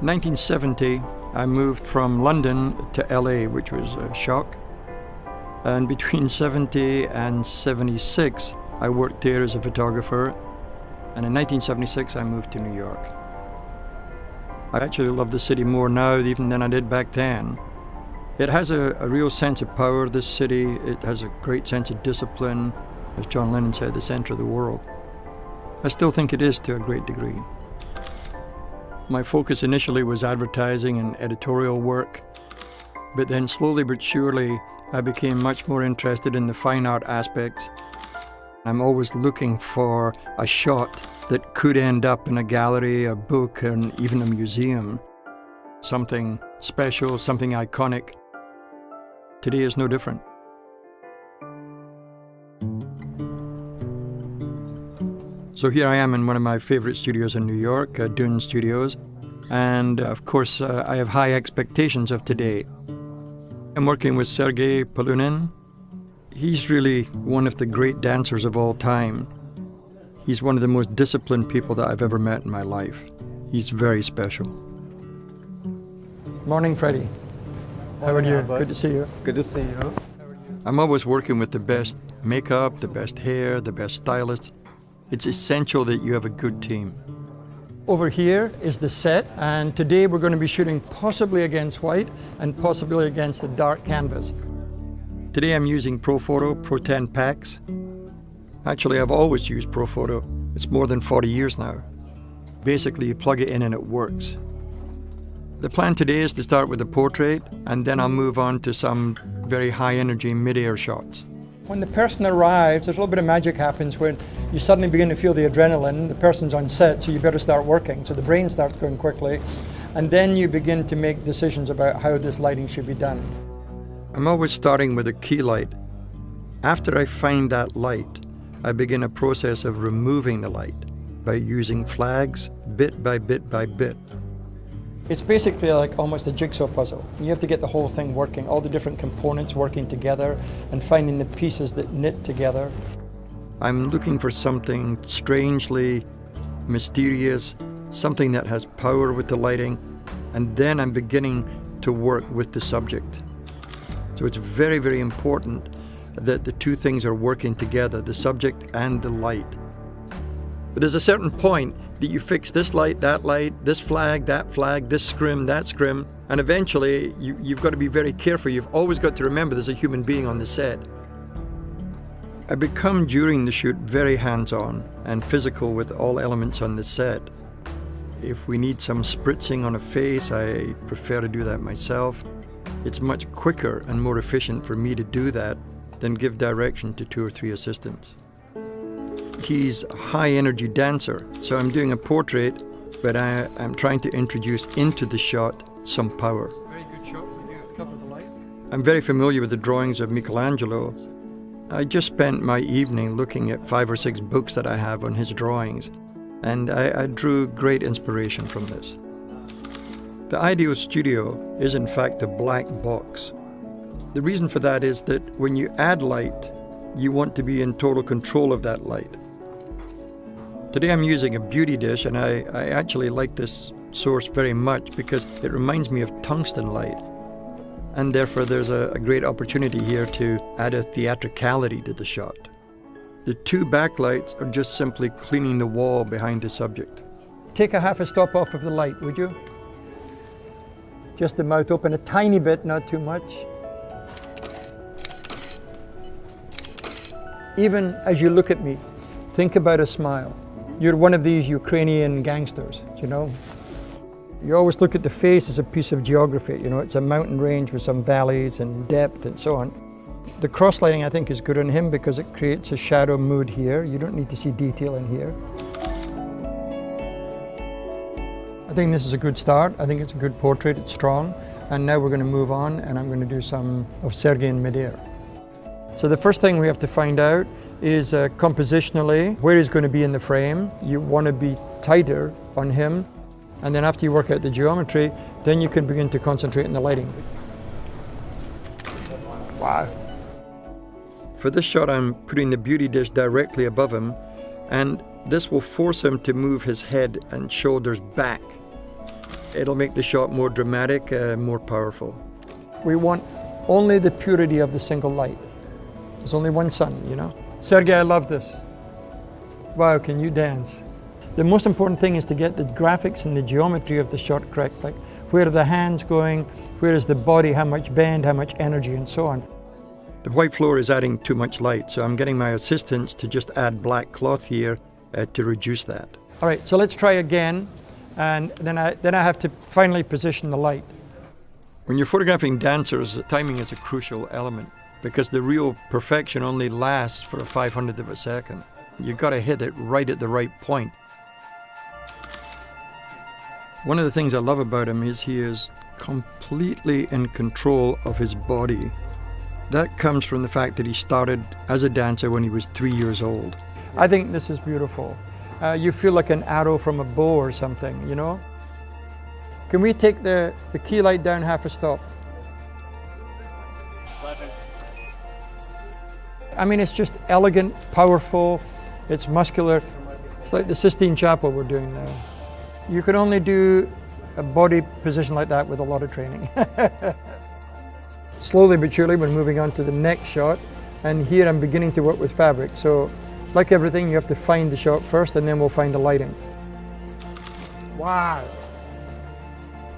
1970, I moved from London to LA, which was a shock. And between 70 and 76, I worked there as a photographer. And in 1976, I moved to New York. I actually love the city more now even than I did back then. It has a real sense of power, this city. It has a great sense of discipline. As John Lennon said, the center of the world. I still think it is to a great degree. My focus initially was advertising and editorial work, but then slowly but surely I became much more interested in the fine art aspects. I'm always looking for a shot that could end up in a gallery, a book, and even a museum. Something special, something iconic. Today is no different. So here I am in one of my favorite studios in New York, Dune Studios, and of course I have high expectations of today. I'm working with Sergei Polunin. He's really one of the great dancers of all time. He's one of the most disciplined people that I've ever met in my life. He's very special. Morning, Freddie. How are you? Good to see you. Good to see you. I'm always working with the best makeup, the best hair, the best stylists. It's essential that you have a good team. Over here is the set, and today we're going to be shooting possibly against white and possibly against a dark canvas. Today I'm using ProPhoto Pro 10 packs. Actually, I've always used ProPhoto. It's more than 40 years now. Basically, you plug it in and it works. The plan today is to start with a portrait, and then I'll move on to some very high-energy mid-air shots. When the person arrives, there's a little bit of magic happens when you suddenly begin to feel the adrenaline. The person's on set, so you better start working. So the brain starts going quickly, and then you begin to make decisions about how this lighting should be done. I'm always starting with a key light. After I find that light, I begin a process of removing the light by using flags bit by bit by bit. It's basically like almost a jigsaw puzzle. You have to get the whole thing working, all the different components working together and finding the pieces that knit together. I'm looking for something strangely mysterious, something that has power with the lighting, and then I'm beginning to work with the subject. So it's very, very important that the two things are working together, the subject and the light. But there's a certain point that you fix this light, this flag, this scrim, that scrim, and eventually you've got to be very careful. You've always got to remember there's a human being on the set. I become, during the shoot, very hands-on and physical with all elements on the set. If we need some spritzing on a face, I prefer to do that myself. It's much quicker and more efficient for me to do that than give direction to 2 or 3 assistants. He's a high-energy dancer, so I'm doing a portrait, but I'm trying to introduce into the shot some power. Very good shot. Would you cover the light? I'm very familiar with the drawings of Michelangelo. I just spent my evening looking at 5 or 6 books that I have on his drawings, and I drew great inspiration from this. The ideal studio is in fact a black box. The reason for that is that when you add light, you want to be in total control of that light. Today I'm using a beauty dish, and I actually like this source very much because it reminds me of tungsten light. And therefore there's a great opportunity here to add a theatricality to the shot. The 2 backlights are just simply cleaning the wall behind the subject. Take a half a stop off of the light, would you? Just the mouth open a tiny bit, not too much. Even as you look at me, think about a smile. You're one of these Ukrainian gangsters, you know? You always look at the face as a piece of geography, you know? It's a mountain range with some valleys and depth and so on. The cross lighting, I think, is good on him because it creates a shadow mood here. You don't need to see detail in here. I think this is a good start. I think it's a good portrait, it's strong. And now we're going to move on, and I'm going to do some of Sergei in midair. So the first thing we have to find out is compositionally where he's going to be in the frame. You want to be tighter on him, and then after you work out the geometry, then you can begin to concentrate on the lighting. Wow. For this shot, I'm putting the beauty dish directly above him, and this will force him to move his head and shoulders back. It'll make the shot more dramatic, more powerful. We want only the purity of the single light. There's only one sun, you know? Sergey, I love this. Wow, can you dance? The most important thing is to get the graphics and the geometry of the shot correct, like where are the hands going, where is the body, how much bend, how much energy, and so on. The white floor is adding too much light, so I'm getting my assistants to just add black cloth here to reduce that. All right, so let's try again, and then I have to finally position the light. When you're photographing dancers, timing is a crucial element because the real perfection only lasts for a 500th of a second. You've got to hit it right at the right point. One of the things I love about him is he is completely in control of his body. That comes from the fact that he started as a dancer when he was 3 years old. I think this is beautiful. You feel like an arrow from a bow or something, you know? Can we take the key light down half a stop? 11. I mean, it's just elegant, powerful, it's muscular. It's like the Sistine Chapel we're doing now. You can only do a body position like that with a lot of training. Slowly but surely, we're moving on to the next shot. And here I'm beginning to work with fabric. So, like everything, you have to find the shot first and then we'll find the lighting. Wow.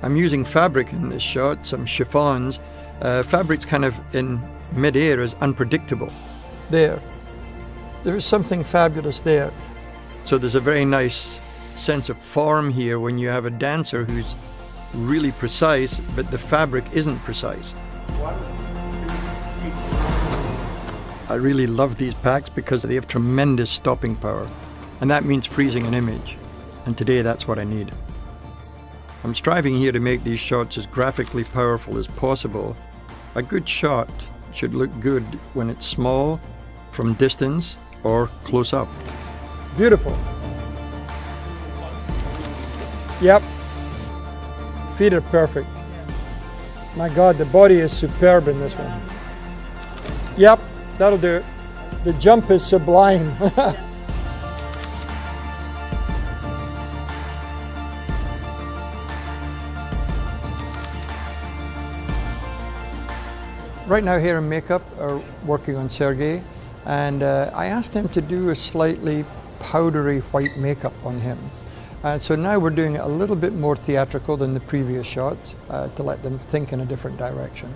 I'm using fabric in this shot, some chiffons. Fabric's kind of in mid-air is unpredictable. There's something fabulous there. So there's a very nice sense of form here when you have a dancer who's really precise, but the fabric isn't precise. I really love these packs because they have tremendous stopping power, and that means freezing an image. And today that's what I need. I'm striving here to make these shots as graphically powerful as possible. A good shot should look good when it's small, from distance, or close up. Beautiful. Yep. Feet are perfect. My God, the body is superb in this one. Yep, that'll do it. The jump is sublime. Right now hair and makeup are working on Sergey, and I asked him to do a slightly powdery white makeup on him. And so now we're doing it a little bit more theatrical than the previous shots to let them think in a different direction.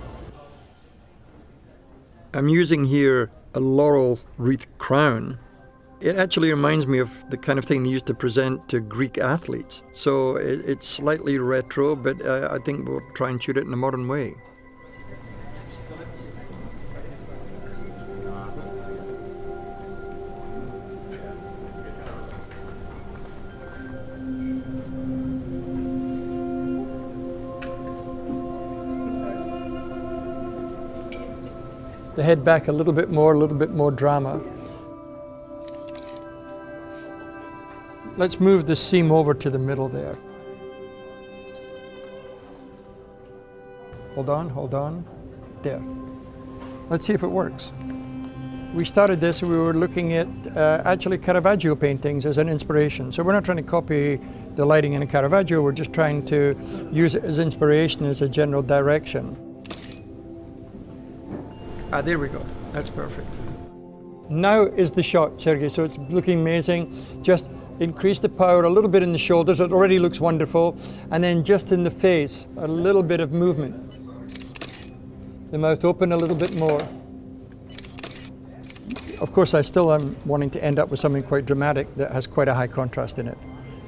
I'm using here a laurel wreath crown. It actually reminds me of the kind of thing they used to present to Greek athletes. So it's slightly retro, but I think we'll try and shoot it in a modern way. The head back a little bit more drama. Let's move the seam over to the middle there. Hold on, there. Let's see if it works. We started this, we were looking at actually Caravaggio paintings as an inspiration. So we're not trying to copy the lighting in a Caravaggio, we're just trying to use it as inspiration, as a general direction. There we go, that's perfect. Now is the shot, Sergey, so it's looking amazing. Just increase the power a little bit in the shoulders, it already looks wonderful. And then just in the face, a little bit of movement. The mouth open a little bit more. Of course, I still am wanting to end up with something quite dramatic that has quite a high contrast in it.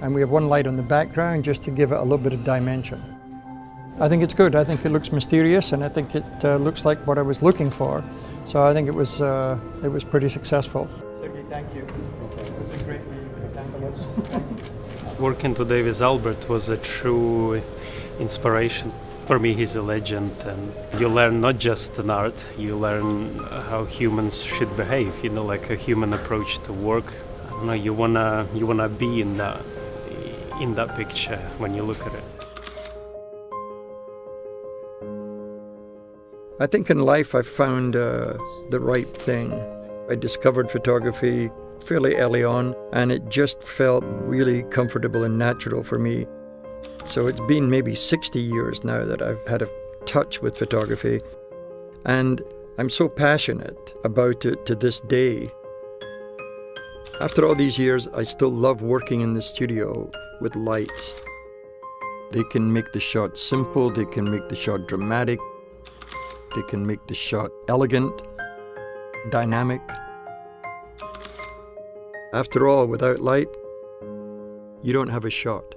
And we have one light on the background just to give it a little bit of dimension. I think it's good. I think it looks mysterious, and I think it looks like what I was looking for. So I think it was pretty successful. Sergey, thank you. It was a great meeting. Working today with Albert was a true inspiration. For me, he's a legend, and you learn not just an art, you learn how humans should behave. You know, like a human approach to work. I don't know, you wanna be in that picture when you look at it. I think in life I found the right thing. I discovered photography fairly early on, and it just felt really comfortable and natural for me. So it's been maybe 60 years now that I've had a touch with photography, and I'm so passionate about it to this day. After all these years, I still love working in the studio with lights. They can make the shot simple, they can make the shot dramatic, they can make the shot elegant, dynamic. After all, without light, you don't have a shot.